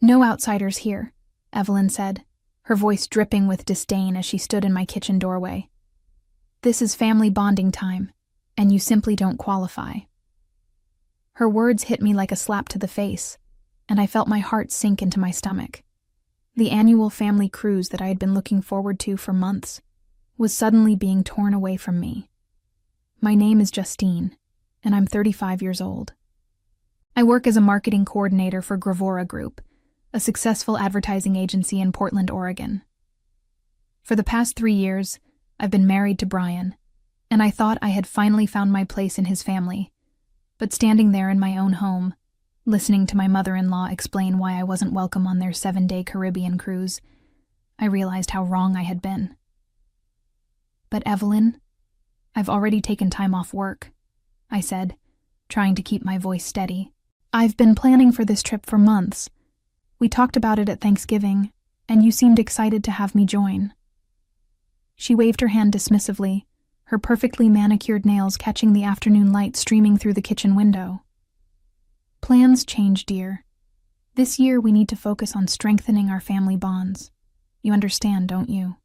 "No outsiders here," Evelyn said, her voice dripping with disdain as she stood in my kitchen doorway. "This is family bonding time, and you simply don't qualify." Her words hit me like a slap to the face, and I felt my heart sink into my stomach. The annual family cruise that I had been looking forward to for months was suddenly being torn away from me. My name is Justine, and I'm 35 years old. I work as a marketing coordinator for Gravora Group, a successful advertising agency in Portland, Oregon. For the past 3 years, I've been married to Brian, and I thought I had finally found my place in his family. But standing there in my own home, listening to my mother-in-law explain why I wasn't welcome on their 7-day Caribbean cruise, I realized how wrong I had been. "But Evelyn, I've already taken time off work," I said, trying to keep my voice steady. "I've been planning for this trip for months. We talked about it at Thanksgiving, and you seemed excited to have me join." She waved her hand dismissively, her perfectly manicured nails catching the afternoon light streaming through the kitchen window. "Plans change, dear. This year we need to focus on strengthening our family bonds. You understand, don't you?"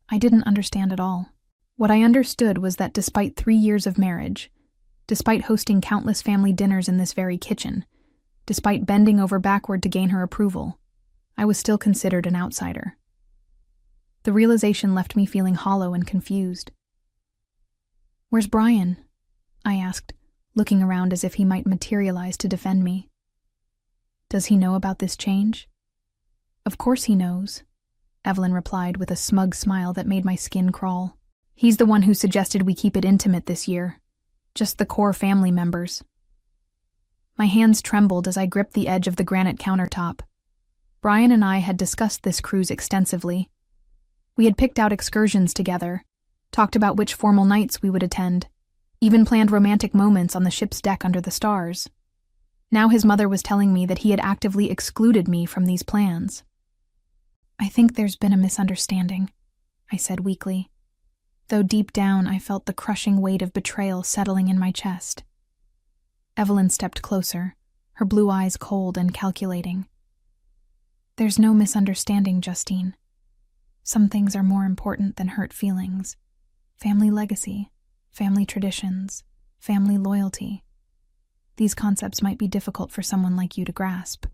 I didn't understand at all. What I understood was that despite 3 years of marriage, despite hosting countless family dinners in this very kitchen, despite bending over backward to gain her approval, I was still considered an outsider. The realization left me feeling hollow and confused. "Where's Brian?" I asked, looking around as if he might materialize to defend me. "Does he know about this change?" "Of course he knows," Evelyn replied with a smug smile that made my skin crawl. "He's the one who suggested we keep it intimate this year. Just the core family members." My hands trembled as I gripped the edge of the granite countertop. Brian and I had discussed this cruise extensively. We had picked out excursions together, talked about which formal nights we would attend, even planned romantic moments on the ship's deck under the stars. Now his mother was telling me that he had actively excluded me from these plans. "I think there's been a misunderstanding," I said weakly, though deep down I felt the crushing weight of betrayal settling in my chest. Evelyn stepped closer, her blue eyes cold and calculating. "There's no misunderstanding, Justine. Some things are more important than hurt feelings. Family legacy, family traditions, family loyalty. These concepts might be difficult for someone like you to grasp."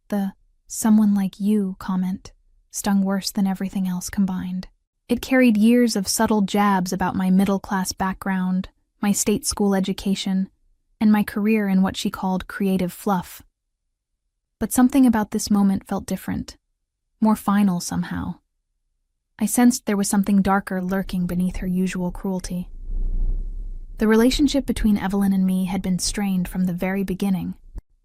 The "someone like you" comment stung worse than everything else combined. It carried years of subtle jabs about my middle-class background, my state school education, and my career in what she called creative fluff. But something about this moment felt different, more final somehow. I sensed there was something darker lurking beneath her usual cruelty. The relationship between Evelyn and me had been strained from the very beginning.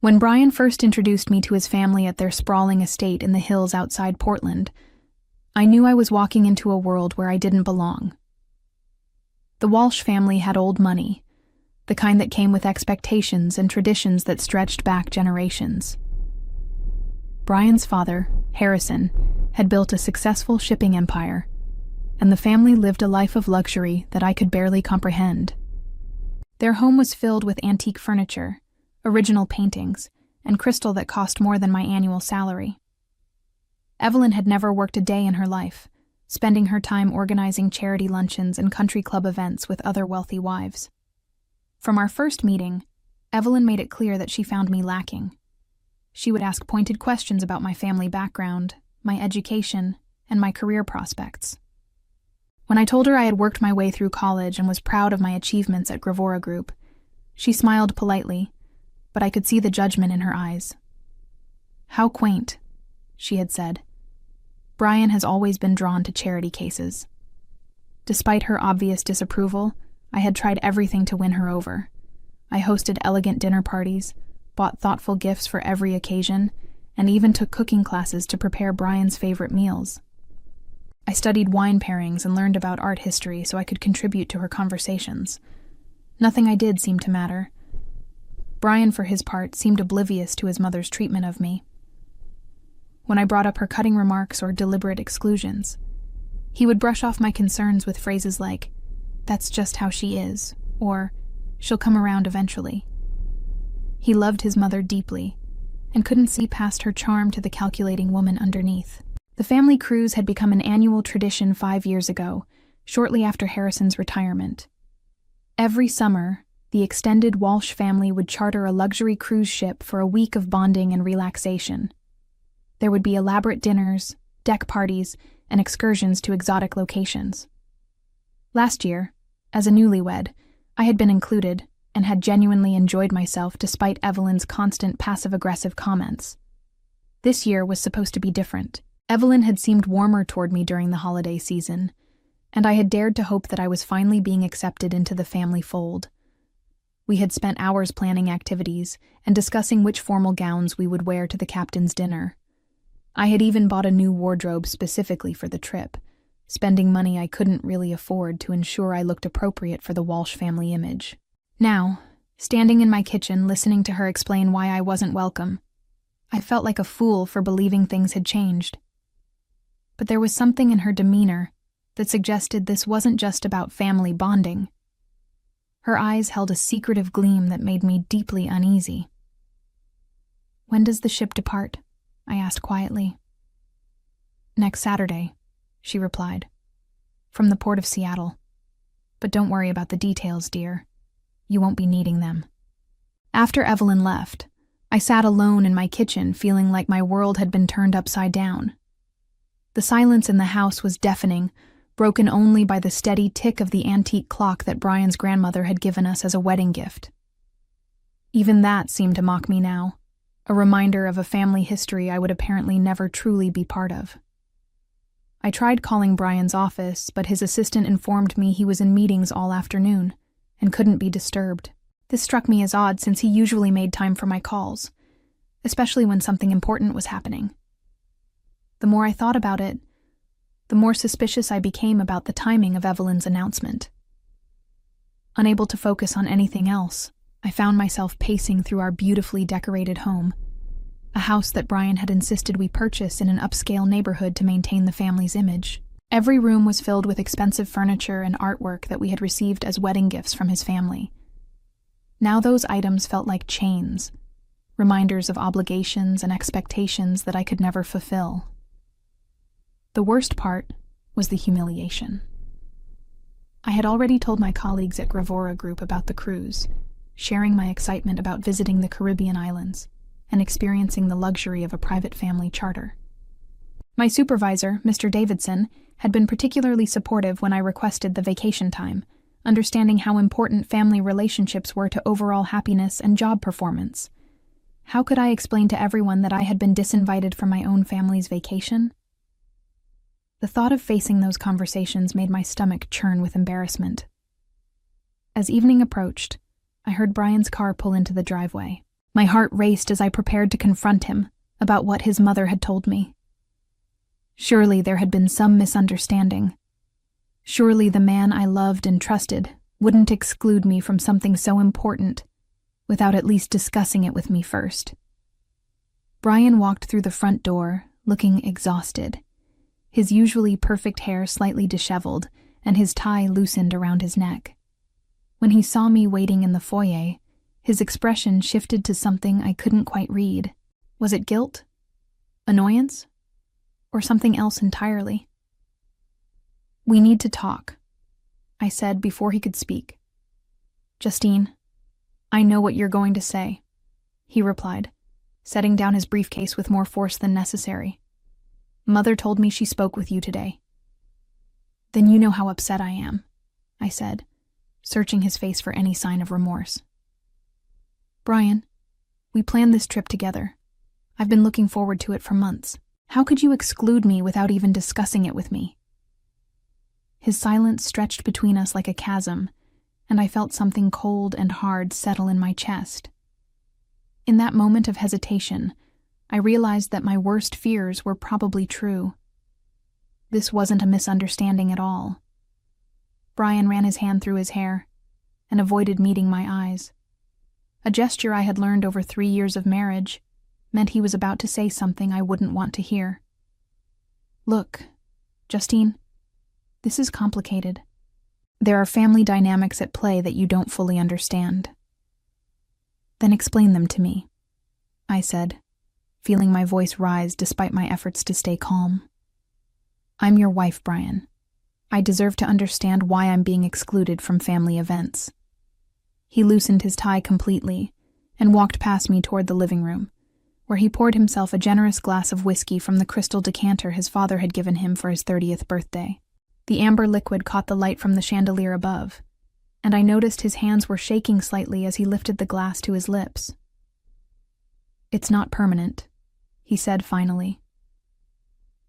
When Brian first introduced me to his family at their sprawling estate in the hills outside Portland, I knew I was walking into a world where I didn't belong. The Walsh family had old money, the kind that came with expectations and traditions that stretched back generations. Brian's father, Harrison, had built a successful shipping empire, and the family lived a life of luxury that I could barely comprehend. Their home was filled with antique furniture, original paintings, and crystal that cost more than my annual salary. Evelyn had never worked a day in her life, spending her time organizing charity luncheons and country club events with other wealthy wives. From our first meeting, Evelyn made it clear that she found me lacking. She would ask pointed questions about my family background, my education, and my career prospects. When I told her I had worked my way through college and was proud of my achievements at Gravora Group, she smiled politely, but I could see the judgment in her eyes. "How quaint," she had said. "Brian has always been drawn to charity cases." Despite her obvious disapproval, I had tried everything to win her over. I hosted elegant dinner parties, bought thoughtful gifts for every occasion, and even took cooking classes to prepare Brian's favorite meals. I studied wine pairings and learned about art history so I could contribute to her conversations. Nothing I did seemed to matter. Brian, for his part, seemed oblivious to his mother's treatment of me. When I brought up her cutting remarks or deliberate exclusions, he would brush off my concerns with phrases like, "That's just how she is," or "She'll come around eventually." He loved his mother deeply, and couldn't see past her charm to the calculating woman underneath. The family cruise had become an annual tradition 5 years ago, shortly after Harrison's retirement. Every summer, the extended Walsh family would charter a luxury cruise ship for a week of bonding and relaxation. There would be elaborate dinners, deck parties, and excursions to exotic locations. Last year, as a newlywed, I had been included and had genuinely enjoyed myself despite Evelyn's constant passive-aggressive comments. This year was supposed to be different. Evelyn had seemed warmer toward me during the holiday season, and I had dared to hope that I was finally being accepted into the family fold. We had spent hours planning activities and discussing which formal gowns we would wear to the captain's dinner. I had even bought a new wardrobe specifically for the trip, spending money I couldn't really afford to ensure I looked appropriate for the Walsh family image. Now, standing in my kitchen listening to her explain why I wasn't welcome, I felt like a fool for believing things had changed. But there was something in her demeanor that suggested this wasn't just about family bonding. Her eyes held a secretive gleam that made me deeply uneasy. "When does the ship depart?" I asked quietly. "Next Saturday," she replied, "from the port of Seattle. But don't worry about the details, dear. You won't be needing them." After Evelyn left, I sat alone in my kitchen feeling like my world had been turned upside down. The silence in the house was deafening, broken only by the steady tick of the antique clock that Brian's grandmother had given us as a wedding gift. Even that seemed to mock me now, a reminder of a family history I would apparently never truly be part of. I tried calling Brian's office, but his assistant informed me he was in meetings all afternoon and couldn't be disturbed. This struck me as odd since he usually made time for my calls, especially when something important was happening. The more I thought about it, the more suspicious I became about the timing of Evelyn's announcement. Unable to focus on anything else, I found myself pacing through our beautifully decorated home, a house that Brian had insisted we purchase in an upscale neighborhood to maintain the family's image. Every room was filled with expensive furniture and artwork that we had received as wedding gifts from his family. Now those items felt like chains, reminders of obligations and expectations that I could never fulfill. The worst part was the humiliation. I had already told my colleagues at Gravora Group about the cruise, sharing my excitement about visiting the Caribbean islands and experiencing the luxury of a private family charter. My supervisor, Mr. Davidson, had been particularly supportive when I requested the vacation time, understanding how important family relationships were to overall happiness and job performance. How could I explain to everyone that I had been disinvited from my own family's vacation? The thought of facing those conversations made my stomach churn with embarrassment. As evening approached, I heard Brian's car pull into the driveway. My heart raced as I prepared to confront him about what his mother had told me. Surely there had been some misunderstanding. Surely the man I loved and trusted wouldn't exclude me from something so important without at least discussing it with me first. Brian walked through the front door, looking exhausted, his usually perfect hair slightly disheveled and his tie loosened around his neck. When he saw me waiting in the foyer, his expression shifted to something I couldn't quite read. Was it guilt? Annoyance? Or something else entirely? "We need to talk," I said before he could speak. "Justine, I know what you're going to say," he replied, setting down his briefcase with more force than necessary. "Mother told me she spoke with you today." "Then you know how upset I am," I said, searching his face for any sign of remorse. "Brian, we planned this trip together. I've been looking forward to it for months. How could you exclude me without even discussing it with me?" His silence stretched between us like a chasm, and I felt something cold and hard settle in my chest. In that moment of hesitation, I realized that my worst fears were probably true. This wasn't a misunderstanding at all. Brian ran his hand through his hair and avoided meeting my eyes. A gesture I had learned over 3 years of marriage meant he was about to say something I wouldn't want to hear. "Look, Justine, this is complicated. There are family dynamics at play that you don't fully understand." "Then explain them to me," I said, feeling my voice rise despite my efforts to stay calm. "I'm your wife, Brian. I deserve to understand why I'm being excluded from family events." He loosened his tie completely and walked past me toward the living room, where he poured himself a generous glass of whiskey from the crystal decanter his father had given him for his 30th birthday. The amber liquid caught the light from the chandelier above, and I noticed his hands were shaking slightly as he lifted the glass to his lips. "It's not permanent," he said finally.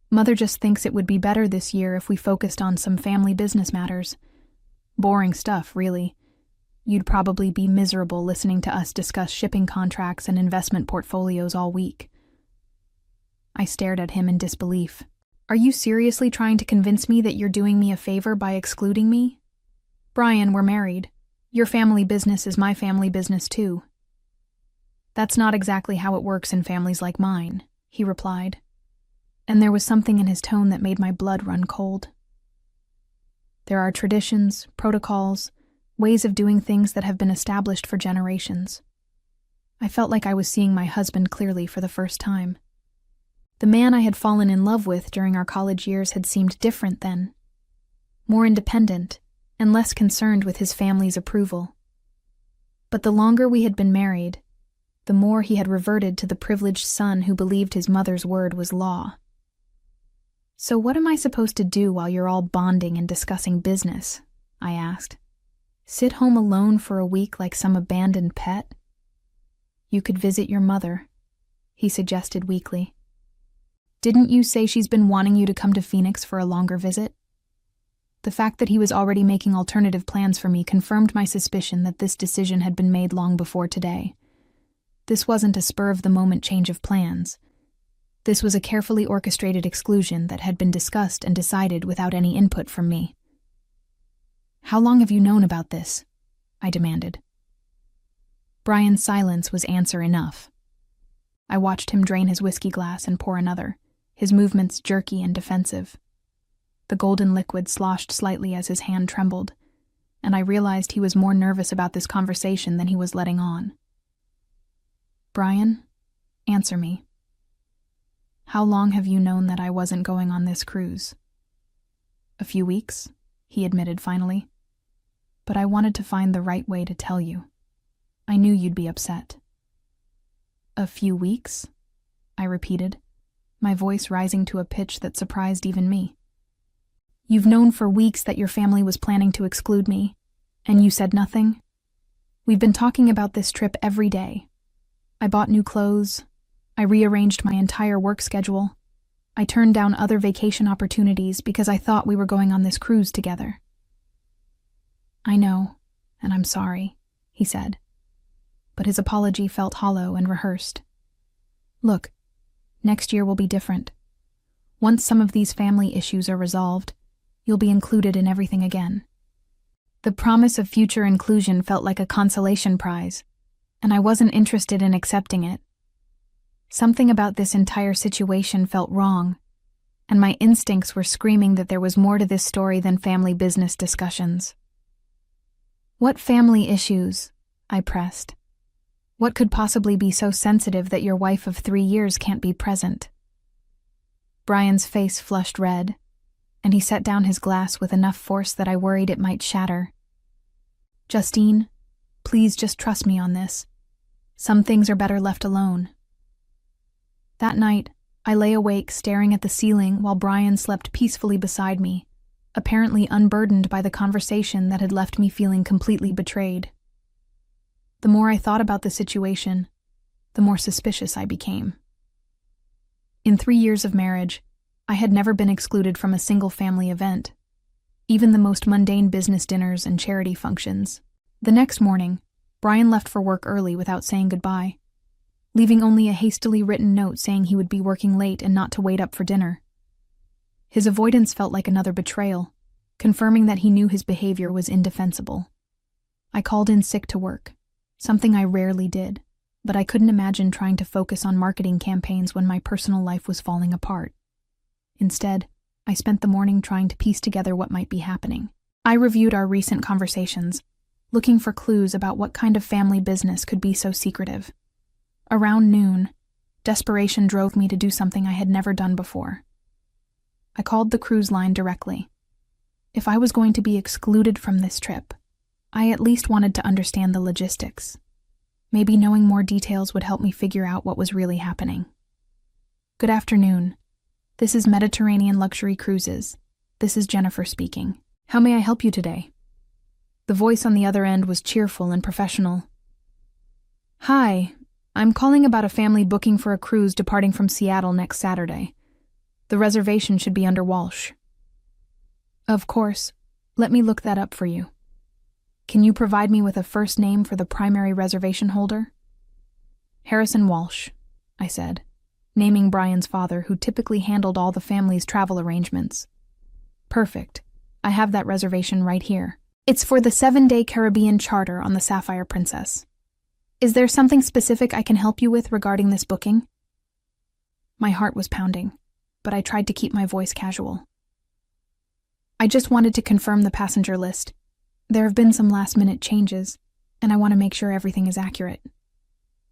"Mother just thinks it would be better this year if we focused on some family business matters. Boring stuff, really. You'd probably be miserable listening to us discuss shipping contracts and investment portfolios all week." I stared at him in disbelief. "Are you seriously trying to convince me that you're doing me a favor by excluding me? Brian, we're married. Your family business is my family business too." "That's not exactly how it works in families like mine," he replied, and there was something in his tone that made my blood run cold. "There are traditions, protocols, ways of doing things that have been established for generations." I felt like I was seeing my husband clearly for the first time. The man I had fallen in love with during our college years had seemed different then, more independent and less concerned with his family's approval. But the longer we had been married, the more he had reverted to the privileged son who believed his mother's word was law. "So what am I supposed to do while you're all bonding and discussing business?" I asked. "Sit home alone for a week like some abandoned pet?" "You could visit your mother," he suggested weakly. "Didn't you say she's been wanting you to come to Phoenix for a longer visit?" The fact that he was already making alternative plans for me confirmed my suspicion that this decision had been made long before today. This wasn't a spur-of-the-moment change of plans. This was a carefully orchestrated exclusion that had been discussed and decided without any input from me. "How long have you known about this?" I demanded. Brian's silence was answer enough. I watched him drain his whiskey glass and pour another, his movements jerky and defensive. The golden liquid sloshed slightly as his hand trembled, and I realized he was more nervous about this conversation than he was letting on. "Brian, answer me. How long have you known that I wasn't going on this cruise?" "A few weeks," he admitted finally. "But I wanted to find the right way to tell you. I knew you'd be upset." "A few weeks?" I repeated, my voice rising to a pitch that surprised even me. "You've known for weeks that your family was planning to exclude me, and you said nothing? We've been talking about this trip every day. I bought new clothes. I rearranged my entire work schedule. I turned down other vacation opportunities because I thought we were going on this cruise together." "I know, and I'm sorry," he said. But his apology felt hollow and rehearsed. "Look, next year will be different. Once some of these family issues are resolved, you'll be included in everything again." The promise of future inclusion felt like a consolation prize, and I wasn't interested in accepting it. Something about this entire situation felt wrong, and my instincts were screaming that there was more to this story than family business discussions. "What family issues?" I pressed. "What could possibly be so sensitive that your wife of 3 years can't be present?" Brian's face flushed red, and he set down his glass with enough force that I worried it might shatter. "Justine, please just trust me on this. Some things are better left alone." That night, I lay awake staring at the ceiling while Brian slept peacefully beside me, apparently unburdened by the conversation that had left me feeling completely betrayed. The more I thought about the situation, the more suspicious I became. In 3 years of marriage, I had never been excluded from a single family event, even the most mundane business dinners and charity functions. The next morning, Brian left for work early without saying goodbye, leaving only a hastily written note saying he would be working late and not to wait up for dinner. His avoidance felt like another betrayal, confirming that he knew his behavior was indefensible. I called in sick to work, something I rarely did, but I couldn't imagine trying to focus on marketing campaigns when my personal life was falling apart. Instead, I spent the morning trying to piece together what might be happening. I reviewed our recent conversations, looking for clues about what kind of family business could be so secretive. Around noon, Desperation drove me to do something I had never done before. I called the cruise line directly. If I was going to be excluded from this trip, I at least wanted to understand the logistics. Maybe knowing more details would help me figure out what was really happening. Good afternoon. This is Mediterranean Luxury Cruises. This is Jennifer speaking. How may I help you today? The voice on the other end was cheerful and professional. Hi, I'm calling about a family booking for a cruise departing from Seattle next Saturday. The reservation should be under Walsh. Of course. Let me look that up for you. Can you provide me with a first name for the primary reservation holder? Harrison Walsh, I said, naming Brian's father, who typically handled all the family's travel arrangements. Perfect. I have that reservation right here. It's for the 7-day Caribbean charter on the Sapphire Princess. Is there something specific I can help you with regarding this booking? My heart was pounding, but I tried to keep my voice casual. I just wanted to confirm the passenger list. There have been some last-minute changes, and I want to make sure everything is accurate.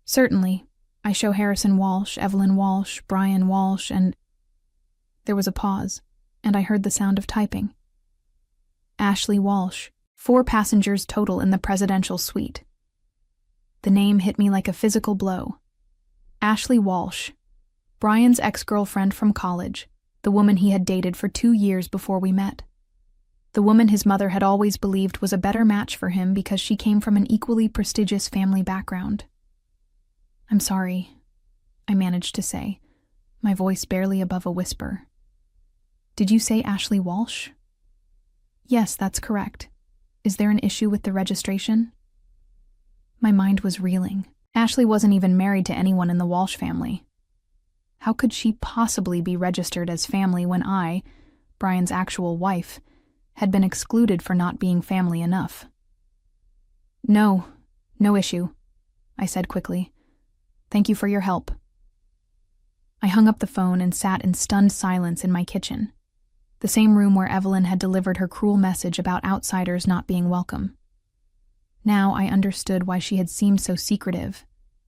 Certainly, I show Harrison Walsh, Evelyn Walsh, Brian Walsh, and... There was a pause, and I heard the sound of typing. Ashley Walsh, 4 passengers total in the presidential suite. The name hit me like a physical blow. Ashley Walsh, Brian's ex-girlfriend from college, the woman he had dated for 2 years before we met. The woman his mother had always believed was a better match for him because she came from an equally prestigious family background. I'm sorry, I managed to say, my voice barely above a whisper. Did you say Ashley Walsh? Yes, that's correct. Is there an issue with the registration? My mind was reeling. Ashley wasn't even married to anyone in the Walsh family. How could she possibly be registered as family when I, Brian's actual wife, had been excluded for not being family enough? No issue, I said quickly. Thank you for your help. I hung up the phone and sat in stunned silence in my kitchen, the same room where Evelyn had delivered her cruel message about outsiders not being welcome. Now I understood why she had seemed so secretive,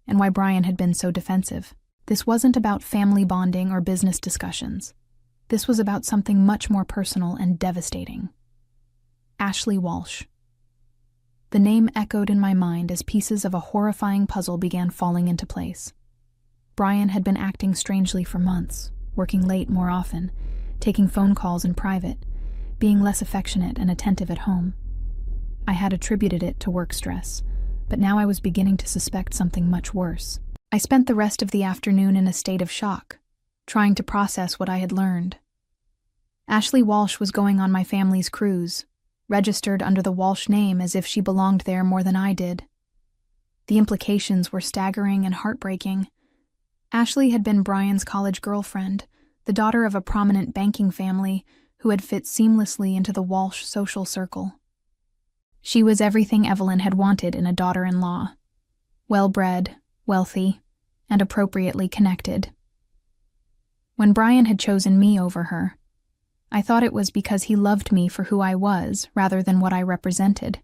and why Brian had been so defensive. This wasn't about family bonding or business discussions. This was about something much more personal and devastating. Ashley Walsh. The name echoed in my mind as pieces of a horrifying puzzle began falling into place. Brian had been acting strangely for months, working late more often, taking phone calls in private, being less affectionate and attentive at home. I had attributed it to work stress, but now I was beginning to suspect something much worse. I spent the rest of the afternoon in a state of shock, trying to process what I had learned. Ashley Walsh was going on my family's cruise, registered under the Walsh name as if she belonged there more than I did. The implications were staggering and heartbreaking. Ashley had been Brian's college girlfriend, the daughter of a prominent banking family who had fit seamlessly into the Walsh social circle. She was everything Evelyn had wanted in a daughter-in-law: well-bred, wealthy, and appropriately connected. When Brian had chosen me over her, I thought it was because he loved me for who I was rather than what I represented.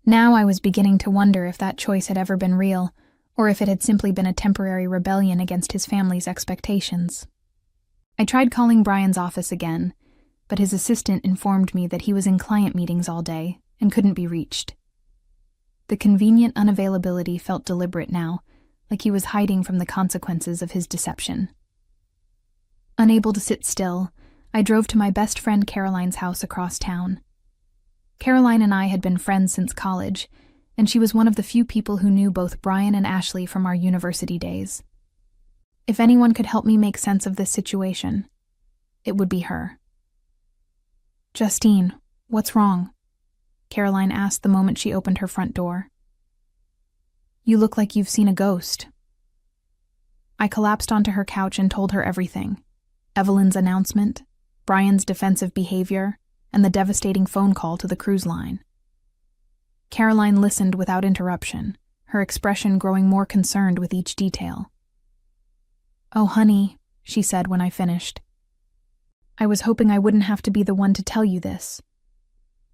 Now I was beginning to wonder if that choice had ever been real, or if it had simply been a temporary rebellion against his family's expectations. I tried calling Brian's office again, but his assistant informed me that he was in client meetings all day and couldn't be reached. The convenient unavailability felt deliberate now, like he was hiding from the consequences of his deception. Unable to sit still, I drove to my best friend Caroline's house across town. Caroline and I had been friends since college, and she was one of the few people who knew both Brian and Ashley from our university days. If anyone could help me make sense of this situation, it would be her. "Justine, what's wrong?" Caroline asked the moment she opened her front door. "You look like you've seen a ghost." I collapsed onto her couch and told her everything: Evelyn's announcement, Brian's defensive behavior, and the devastating phone call to the cruise line. Caroline listened without interruption, her expression growing more concerned with each detail. "Oh, honey," she said when I finished. "I was hoping I wouldn't have to be the one to tell you this."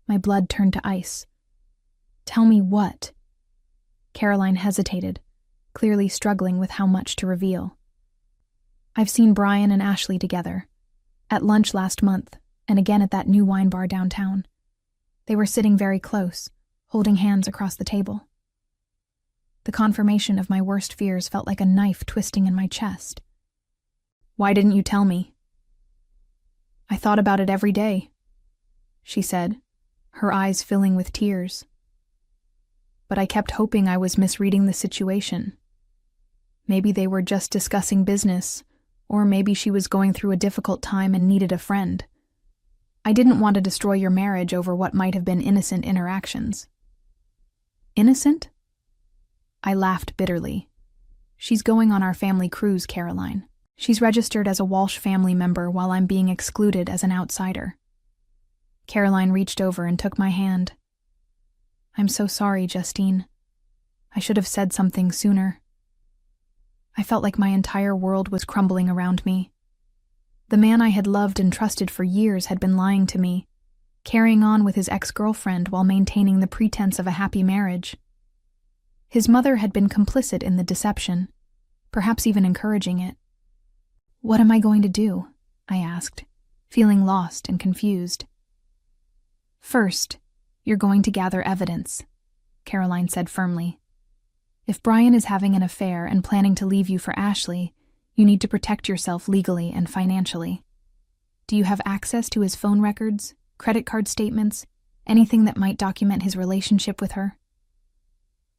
My blood turned to ice. "Tell me what?" Caroline hesitated, clearly struggling with how much to reveal. I've seen Brian and Ashley together, at lunch last month, and again at that new wine bar downtown. They were sitting very close, holding hands across the table. The confirmation of my worst fears felt like a knife twisting in my chest. "Why didn't you tell me?" "I thought about it every day," she said, her eyes filling with tears. "But I kept hoping I was misreading the situation. Maybe they were just discussing business, or maybe she was going through a difficult time and needed a friend. I didn't want to destroy your marriage over what might have been innocent interactions." "Innocent?" I laughed bitterly. "She's going on our family cruise, Caroline. She's registered as a Walsh family member while I'm being excluded as an outsider." Caroline reached over and took my hand. "I'm so sorry, Justine. I should have said something sooner." I felt like my entire world was crumbling around me. The man I had loved and trusted for years had been lying to me, carrying on with his ex-girlfriend while maintaining the pretense of a happy marriage. His mother had been complicit in the deception, perhaps even encouraging it. "What am I going to do?" I asked, feeling lost and confused. "First, you're going to gather evidence," Caroline said firmly. "If Brian is having an affair and planning to leave you for Ashley, you need to protect yourself legally and financially. Do you have access to his phone records, credit card statements, anything that might document his relationship with her?"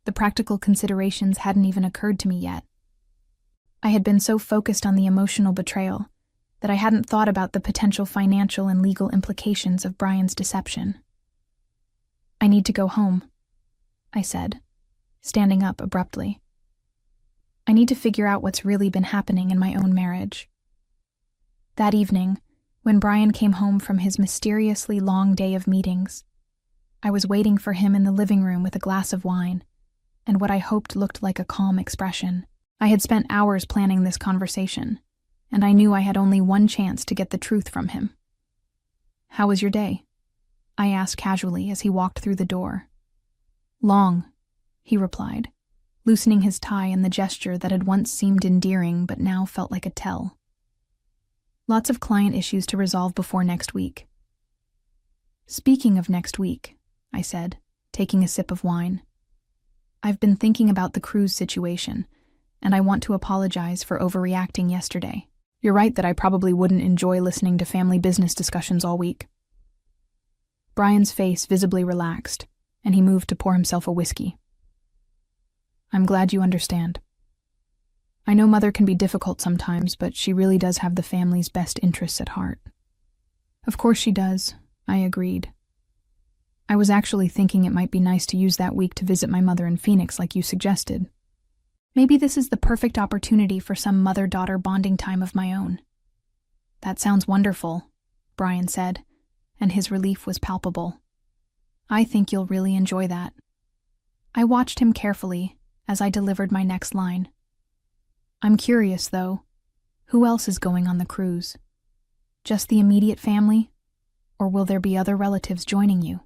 The practical considerations hadn't even occurred to me yet. I had been so focused on the emotional betrayal that I hadn't thought about the potential financial and legal implications of Brian's deception. "I need to go home," I said, standing up abruptly. "I need to figure out what's really been happening in my own marriage." That evening, when Brian came home from his mysteriously long day of meetings, I was waiting for him in the living room with a glass of wine and what I hoped looked like a calm expression. I had spent hours planning this conversation, and I knew I had only one chance to get the truth from him. "How was your day?" I asked casually as he walked through the door. "Long," he replied, loosening his tie in the gesture that had once seemed endearing but now felt like a tell. "Lots of client issues to resolve before next week." "Speaking of next week," I said, taking a sip of wine, "I've been thinking about the cruise situation, and I want to apologize for overreacting yesterday. You're right that I probably wouldn't enjoy listening to family business discussions all week." Brian's face visibly relaxed, and he moved to pour himself a whiskey. "I'm glad you understand. I know Mother can be difficult sometimes, but she really does have the family's best interests at heart." "Of course she does," I agreed. "I was actually thinking it might be nice to use that week to visit my mother in Phoenix like you suggested. Maybe this is the perfect opportunity for some mother-daughter bonding time of my own." "That sounds wonderful," Brian said, and his relief was palpable. "I think you'll really enjoy that." I watched him carefully as I delivered my next line. "I'm curious, though. Who else is going on the cruise? Just the immediate family? Or will there be other relatives joining you?"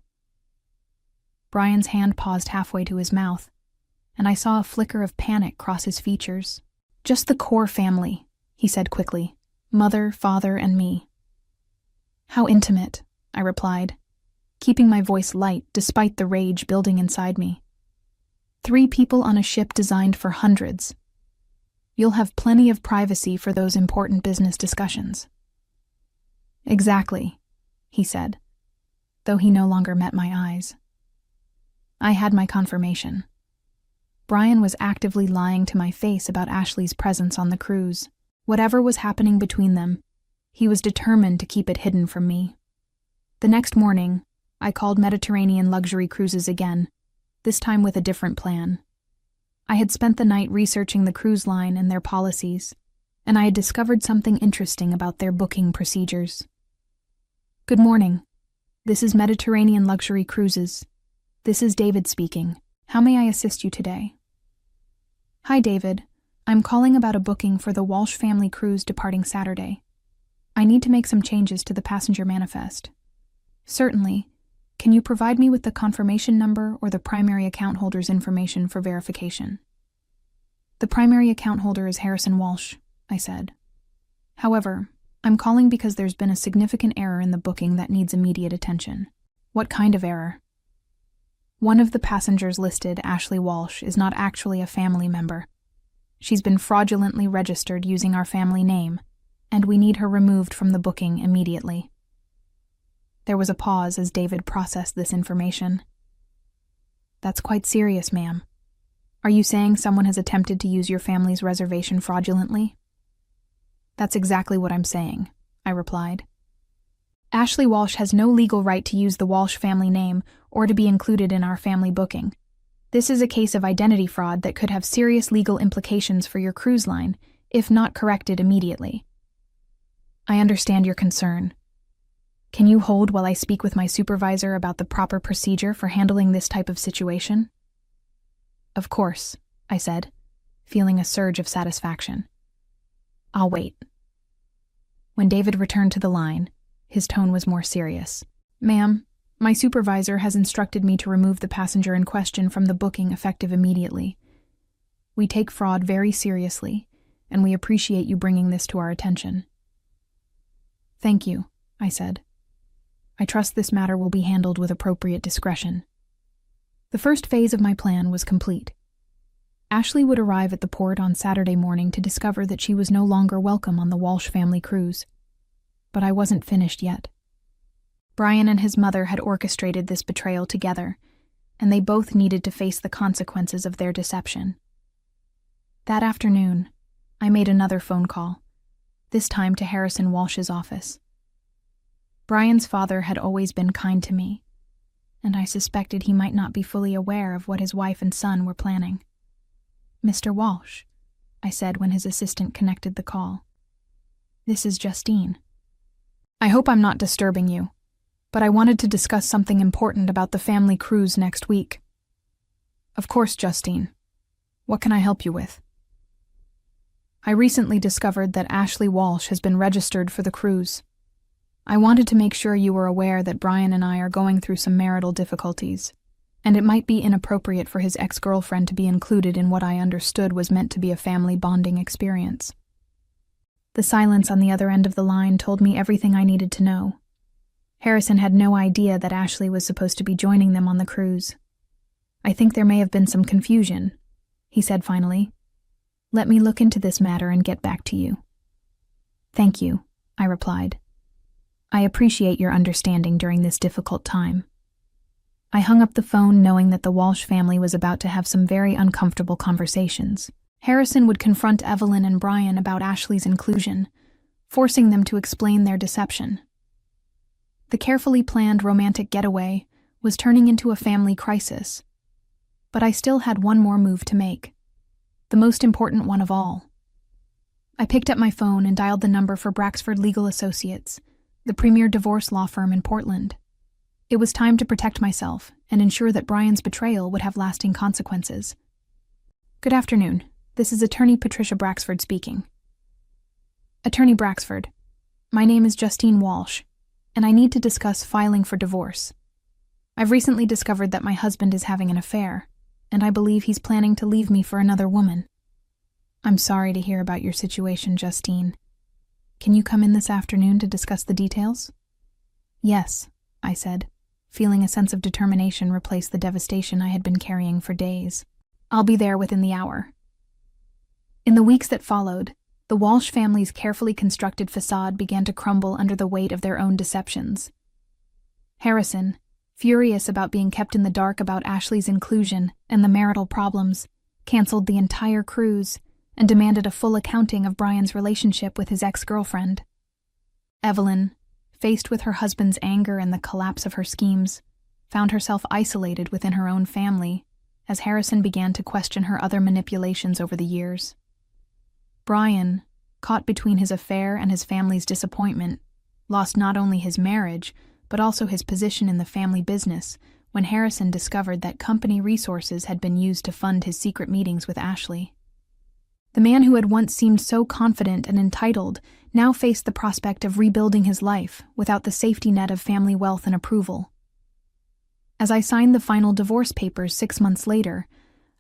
Brian's hand paused halfway to his mouth, and I saw a flicker of panic cross his features. "Just the core family," he said quickly. "Mother, father, and me." "How intimate," I replied, keeping my voice light despite the rage building inside me. 3 people on a ship designed for hundreds. You'll have plenty of privacy for those important business discussions." "Exactly," he said, though he no longer met my eyes. I had my confirmation. Brian was actively lying to my face about Ashley's presence on the cruise. Whatever was happening between them, he was determined to keep it hidden from me. The next morning, I called Mediterranean Luxury Cruises again, this time with a different plan. I had spent the night researching the cruise line and their policies, and I had discovered something interesting about their booking procedures. "Good morning. This is Mediterranean Luxury Cruises. This is David speaking. How may I assist you today?" "Hi, David. I'm calling about a booking for the Walsh family cruise departing Saturday. I need to make some changes to the passenger manifest." "Certainly. Can you provide me with the confirmation number or the primary account holder's information for verification?" The primary account holder is Harrison Walsh, I said. However, I'm calling because there's been a significant error in the booking that needs immediate attention. What kind of error? One of the passengers listed, Ashley Walsh, is not actually a family member. She's been fraudulently registered using our family name, and we need her removed from the booking immediately. There was a pause as David processed this information. That's quite serious, ma'am. Are you saying someone has attempted to use your family's reservation fraudulently? That's exactly what I'm saying, I replied. Ashley Walsh has no legal right to use the Walsh family name or to be included in our family booking. This is a case of identity fraud that could have serious legal implications for your cruise line, if not corrected immediately. I understand your concern. Can you hold while I speak with my supervisor about the proper procedure for handling this type of situation? Of course, I said, feeling a surge of satisfaction. I'll wait. When David returned to the line, his tone was more serious. Ma'am, my supervisor has instructed me to remove the passenger in question from the booking effective immediately. We take fraud very seriously, and we appreciate you bringing this to our attention. Thank you, I said. I trust this matter will be handled with appropriate discretion. The first phase of my plan was complete. Ashley would arrive at the port on Saturday morning to discover that she was no longer welcome on the Walsh family cruise. But I wasn't finished yet. Brian and his mother had orchestrated this betrayal together, and they both needed to face the consequences of their deception. That afternoon, I made another phone call, this time to Harrison Walsh's office. Brian's father had always been kind to me, and I suspected he might not be fully aware of what his wife and son were planning. Mr. Walsh, I said when his assistant connected the call. This is Justine. I hope I'm not disturbing you, but I wanted to discuss something important about the family cruise next week. Of course, Justine. What can I help you with? I recently discovered that Ashley Walsh has been registered for the cruise. I wanted to make sure you were aware that Brian and I are going through some marital difficulties, and it might be inappropriate for his ex-girlfriend to be included in what I understood was meant to be a family bonding experience. The silence on the other end of the line told me everything I needed to know. Harrison had no idea that Ashley was supposed to be joining them on the cruise. I think there may have been some confusion, he said finally. Let me look into this matter and get back to you. Thank you, I replied. I appreciate your understanding during this difficult time. I hung up the phone knowing that the Walsh family was about to have some very uncomfortable conversations. Harrison would confront Evelyn and Brian about Ashley's inclusion, forcing them to explain their deception. The carefully planned romantic getaway was turning into a family crisis. But I still had one more move to make, the most important one of all. I picked up my phone and dialed the number for Braxford Legal Associates, the premier divorce law firm in Portland. It was time to protect myself and ensure that Brian's betrayal would have lasting consequences. Good afternoon. This is Attorney Patricia Braxford speaking. Attorney Braxford, my name is Justine Walsh, and I need to discuss filing for divorce. I've recently discovered that my husband is having an affair, and I believe he's planning to leave me for another woman. I'm sorry to hear about your situation, Justine. Can you come in this afternoon to discuss the details? Yes, I said, feeling a sense of determination replace the devastation I had been carrying for days. I'll be there within the hour. In the weeks that followed, the Walsh family's carefully constructed facade began to crumble under the weight of their own deceptions. Harrison, furious about being kept in the dark about Ashley's inclusion and the marital problems, canceled the entire cruise and demanded a full accounting of Brian's relationship with his ex-girlfriend. Evelyn, faced with her husband's anger and the collapse of her schemes, found herself isolated within her own family as Harrison began to question her other manipulations over the years. Brian, caught between his affair and his family's disappointment, lost not only his marriage, but also his position in the family business when Harrison discovered that company resources had been used to fund his secret meetings with Ashley. The man who had once seemed so confident and entitled now faced the prospect of rebuilding his life without the safety net of family wealth and approval. As I signed the final divorce papers 6 months later,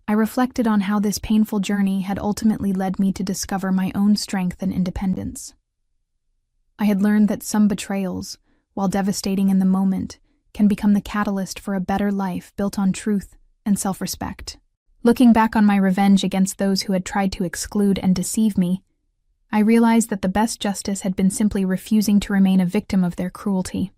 I reflected on how this painful journey had ultimately led me to discover my own strength and independence. I had learned that some betrayals, while devastating in the moment, can become the catalyst for a better life built on truth and self-respect. Looking back on my revenge against those who had tried to exclude and deceive me, I realized that the best justice had been simply refusing to remain a victim of their cruelty.